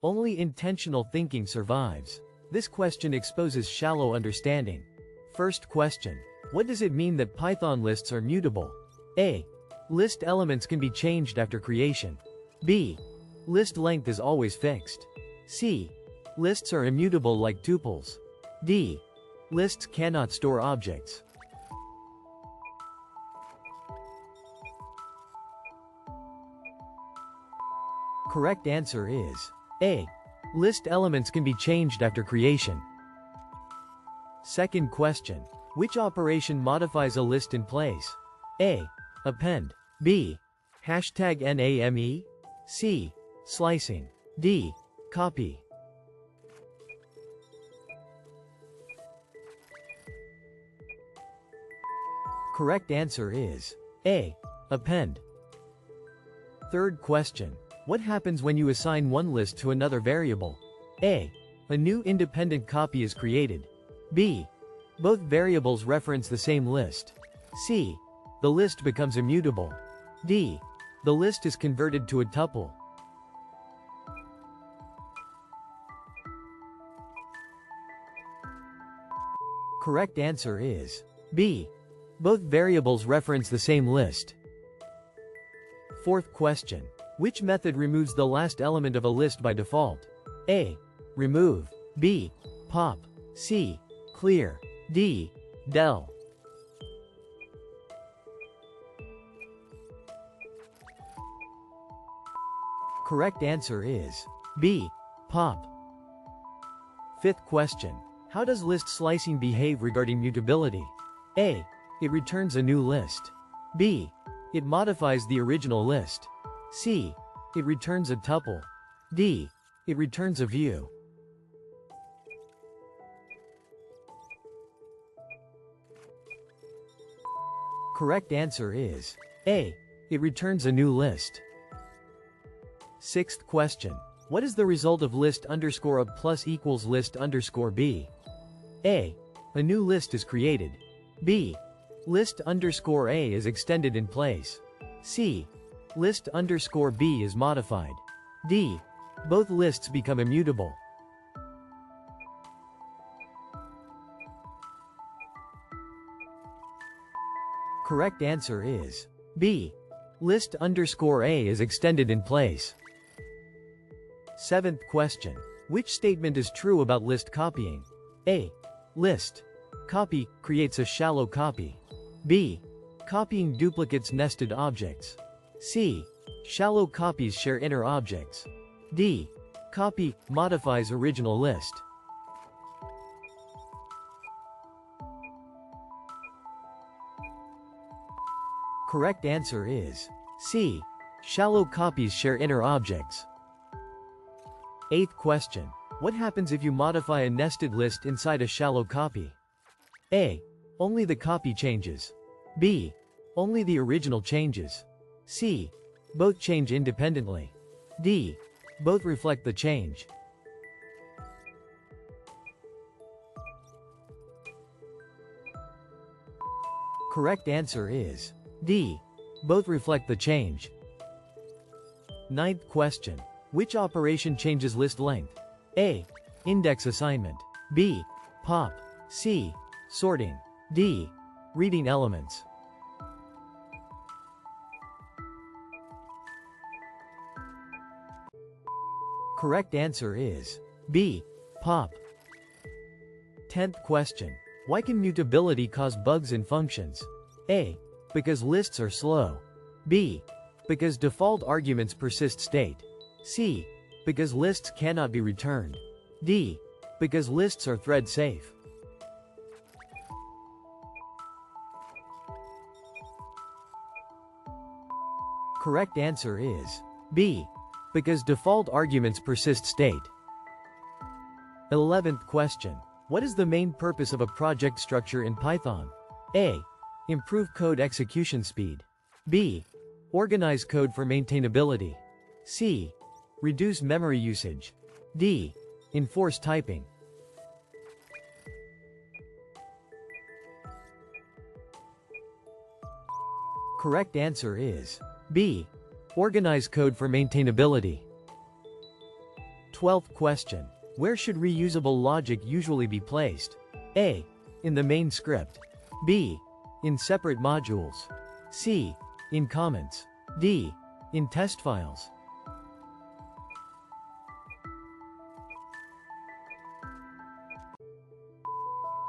Only intentional thinking survives. This question exposes shallow understanding. First question. What does it mean that Python lists are mutable? A. List elements can be changed after creation. B. List length is always fixed. C. Lists are immutable like tuples. D. Lists cannot store objects. Correct answer is A. List elements can be changed after creation. Second question. Which operation modifies a list in place? A. Append. B. #name. C. Slicing. D. Copy. Correct answer is A. Append. Third question. What happens when you assign one list to another variable? A. A new independent copy is created. B. Both variables reference the same list. C. The list becomes immutable. D. The list is converted to a tuple. Correct answer is B. Both variables reference the same list. Fourth question. Which method removes the last element of a list by default? A. Remove. B. Pop. C. Clear. D. Del. Correct answer is B. Pop. Fifth question. How does list slicing behave regarding mutability? A. It returns a new list. B. It modifies the original list. C. It returns a tuple. D. It returns a view. Correct answer is A. It returns a new list. Sixth question. What is the result of list underscore a plus equals list underscore b? A. A new list is created. B. List underscore a is extended in place. C. List underscore b is modified. D. Both lists become immutable. Correct answer is B. List underscore a is extended in place. Seventh question. Which statement is true about list copying? A. List copy creates a shallow copy. B. Copying duplicates nested objects. C. Shallow copies share inner objects. D. Copy modifies original list. Correct answer is C. Shallow copies share inner objects. Eighth question. What happens if you modify a nested list inside a shallow copy? A. Only the copy changes. B. Only the original changes. C. Both change independently. D. Both reflect the change. Correct answer is D. Both reflect the change. Ninth question. Which operation changes list length? A. Index assignment. B. Pop. C. Sorting. D. Reading elements. Correct answer is B. Pop. 10th question. Why can mutability cause bugs in functions? A. Because lists are slow. B. Because default arguments persist state. C. Because lists cannot be returned. D. Because lists are thread safe. Correct answer is B. Because default arguments persist state. 11th question. What is the main purpose of a project structure in Python? A. Improve code execution speed. B. Organize code for maintainability. C. Reduce memory usage. D. Enforce typing. Correct answer is B. Organize code for maintainability. 12th question. Where should reusable logic usually be placed? A. In the main script. B. In separate modules. C. In comments. D. In test files.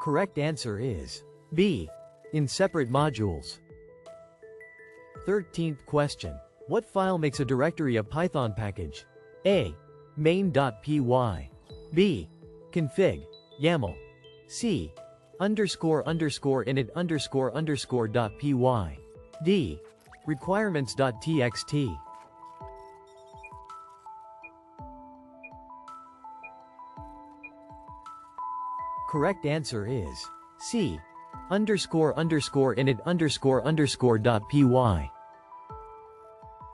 Correct answer is B. In separate modules. 13th question. What file makes a directory a Python package? A. main.py. B. config. YAML. C. __init__.py. D. requirements.txt. Correct answer is C. __init__.py.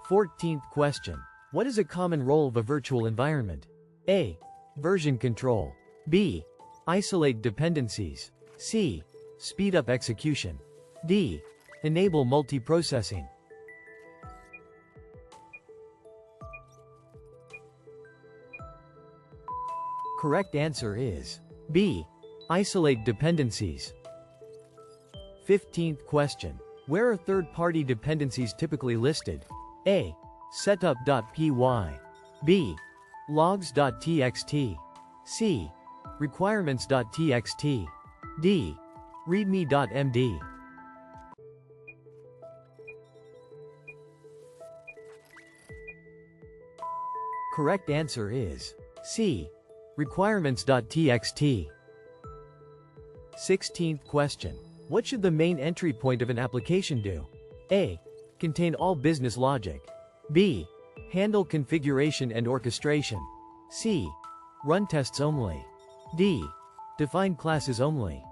14th question. What is a common role of a virtual environment? A. Version control. B. Isolate dependencies. C. Speed up execution. D. Enable multiprocessing. Correct answer is B. Isolate dependencies. 15th question. Where are third-party dependencies typically listed? A. setup.py. B. logs.txt. C. requirements.txt. D. readme.md. Correct answer is C. requirements.txt. 16th question. What should the main entry point of an application do? A. Contain all business logic. B. Handle configuration and orchestration. C. Run tests only. D. Define classes only.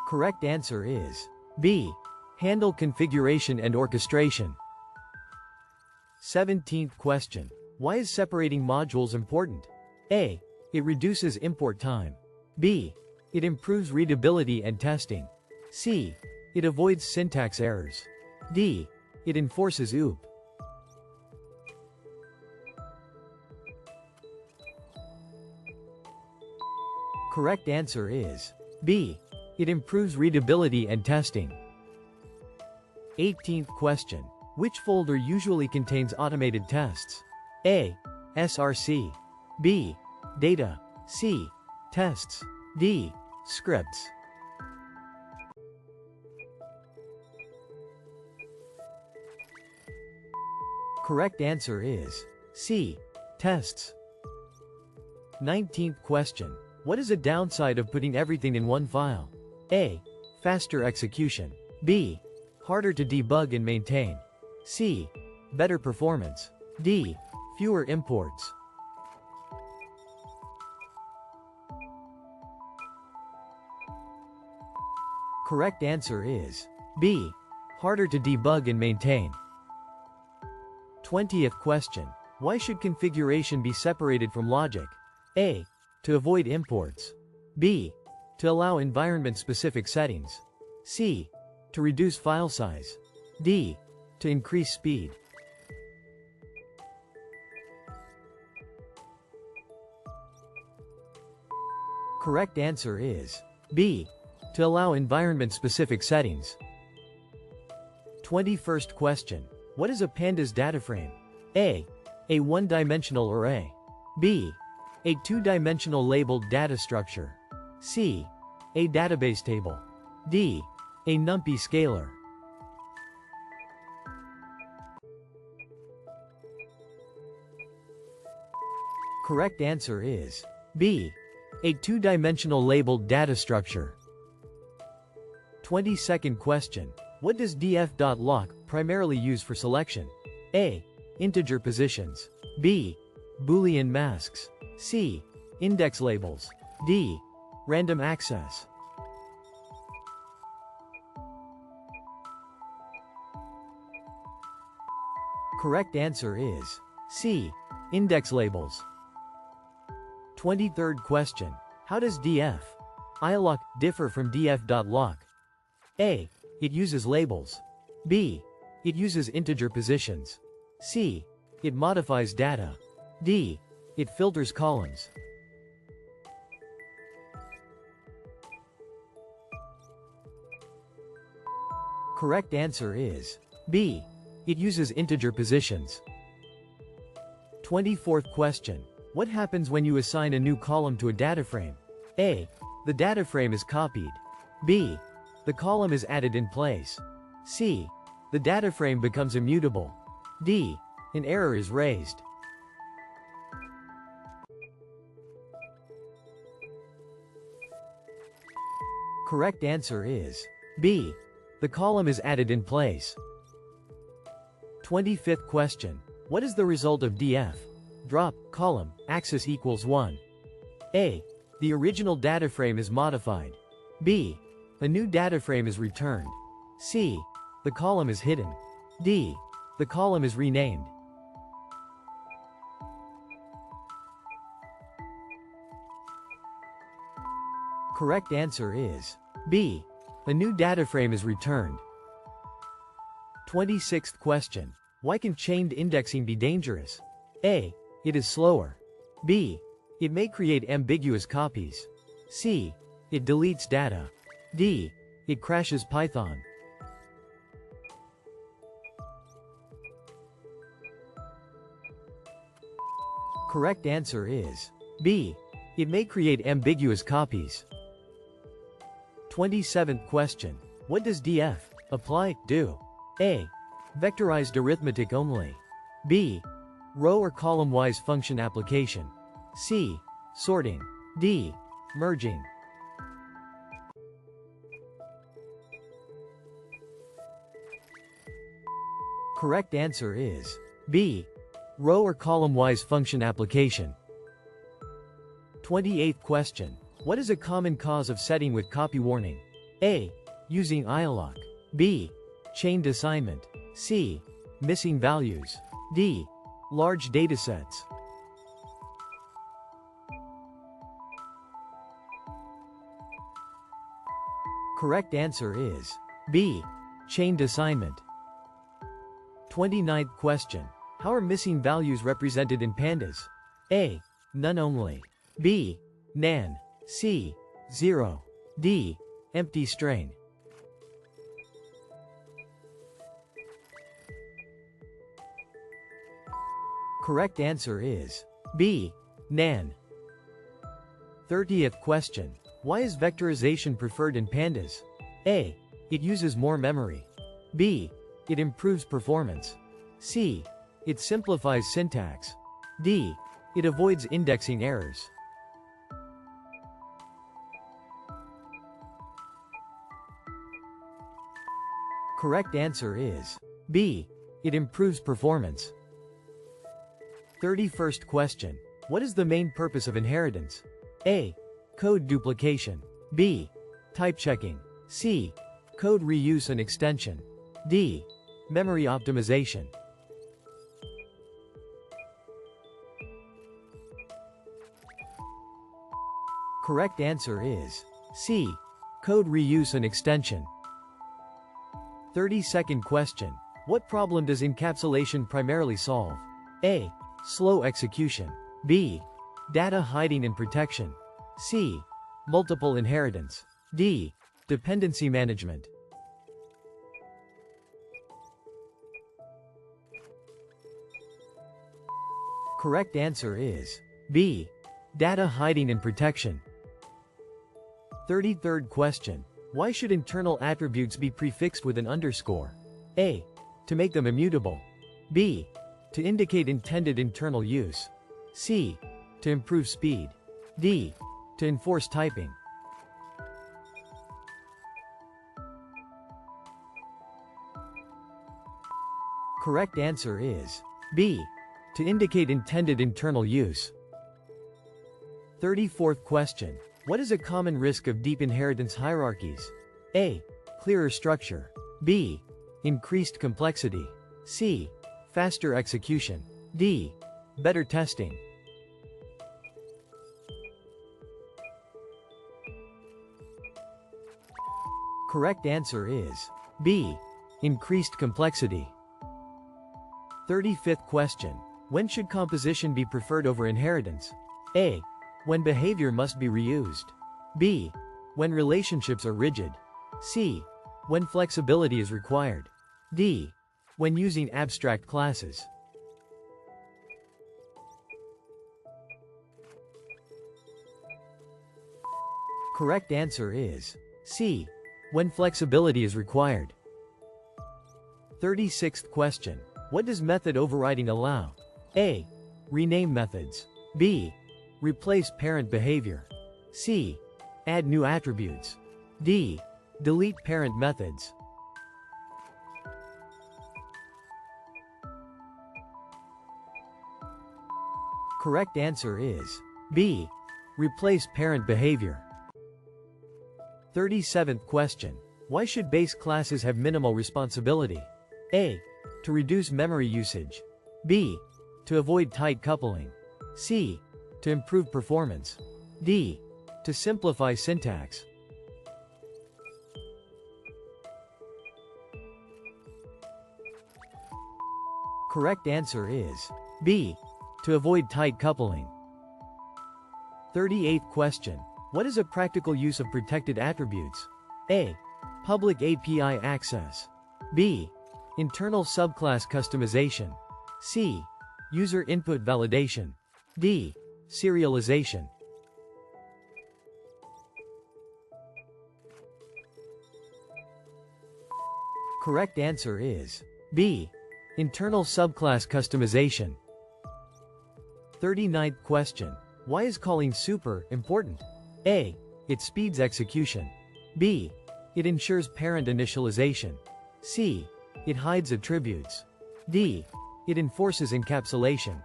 Correct answer is B. Handle configuration and orchestration. 17th question. Why is separating modules important? A. It reduces import time. B. It improves readability and testing. C. It avoids syntax errors. D. It enforces OOP. Correct answer is B. It improves readability and testing. 18th question. Which folder usually contains automated tests? A. src. B. Data. C. Tests. D. Scripts. Correct answer is C. Tests. 19th question. What is a downside of putting everything in one file? A. Faster execution. B. Harder to debug and maintain. C. Better performance. D. Fewer imports. Correct answer is B. Harder to debug and maintain. 20th question. Why should configuration be separated from logic? A. To avoid imports. B. To allow environment-specific settings. C. To reduce file size. D. To increase speed. Correct answer is B. To allow environment-specific settings. 21st question. What is a pandas data frame? A. A one-dimensional array. B. A two-dimensional labeled data structure. C. A database table. D. A NumPy scalar. Correct answer is B. A two-dimensional labeled data structure. 22nd question. What does df.lock primarily use for selection? A. Integer positions. B. Boolean masks. C. Index labels. D. Random access. Correct answer is C. Index labels. 23rd question. How does df.ilock differ from df.lock? A. It uses labels. B. It uses integer positions. C. It modifies data. D. It filters columns. Correct answer is B. It uses integer positions. 24th question. What happens when you assign a new column to a data frame? A. The data frame is copied. B. The column is added in place. C. The data frame becomes immutable. D. An error is raised. Correct answer is B. The column is added in place. 25th question. What is the result of df? Drop, column, axis equals 1. A. The original data frame is modified. B. A new data frame is returned. C. The column is hidden. D. The column is renamed. Correct answer is B. A new data frame is returned. 26th question. Why can chained indexing be dangerous? A. It is slower. B. It may create ambiguous copies. C. It deletes data. D. It crashes Python. Correct answer is B. It may create ambiguous copies. 27th question. What does df apply do? A. Vectorized arithmetic only. B. Row or column-wise function application. C. Sorting. D. Merging. Correct answer is B. Row or column-wise function application. 28th question. What is a common cause of setting with copy warning? A. Using ilock. B. Chained assignment. C. Missing values. D. Large datasets. Correct answer is B. Chained assignment. 29th question. How are missing values represented in pandas? A. None only. B. Nan. C. 0. D. Empty string. Correct answer is B. Nan. 30th question. Why is vectorization preferred in pandas? A. It uses more memory. B. It improves performance. C. It simplifies syntax. D. It avoids indexing errors. Correct answer is B. It improves performance. 31st question. What is the main purpose of inheritance? A. Code duplication. B. Type checking. C. Code reuse and extension. D. Memory optimization. Correct answer is C. Code reuse and extension. 32nd question. What problem does encapsulation primarily solve? A. Slow execution. B. Data hiding and protection. C. Multiple inheritance. D. Dependency management. Correct answer is B. Data hiding and protection. 33rd question. Why should internal attributes be prefixed with an underscore? A. To make them immutable. B. To indicate intended internal use. C. To improve speed. D. To enforce typing. Correct answer is B. To indicate intended internal use. 34th question. What is a common risk of deep inheritance hierarchies? A. Clearer structure. B. Increased complexity. C. Faster execution. D. Better testing. Correct answer is B. Increased complexity. 35th question. When should composition be preferred over inheritance? A. When behavior must be reused. B. When relationships are rigid. C. When flexibility is required. D. When using abstract classes. Correct answer is C. When flexibility is required. 36th question. What does method overriding allow? A. Rename methods. B. Replace parent behavior. C. Add new attributes. D. Delete parent methods. Correct answer is B. Replace parent behavior. 37th question. Why should base classes have minimal responsibility? A. To reduce memory usage. B. To avoid tight coupling. C. To improve performance. D. To simplify syntax. Correct answer is B. To avoid tight coupling. 38th question. What is a practical use of protected attributes? A. Public API access. B. Internal subclass customization. C. User input validation. D. Serialization. Correct answer is B. Internal subclass customization. 39th question. Why is calling super important? A. It speeds execution. B. It ensures parent initialization. C. It hides attributes. D. It enforces encapsulation.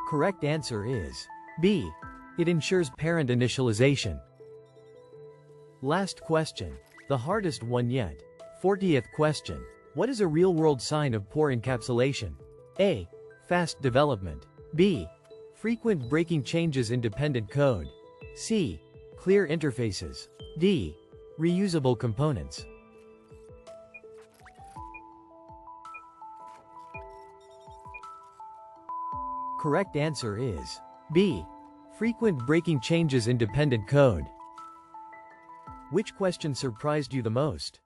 Correct answer is B. It ensures parent initialization. Last question. The hardest one yet. 40th question. What is a real-world sign of poor encapsulation? A. Fast development. B. Frequent breaking changes in dependent code. C. Clear interfaces. D. Reusable components. Correct answer is B. Frequent breaking changes in dependent code. Which question surprised you the most?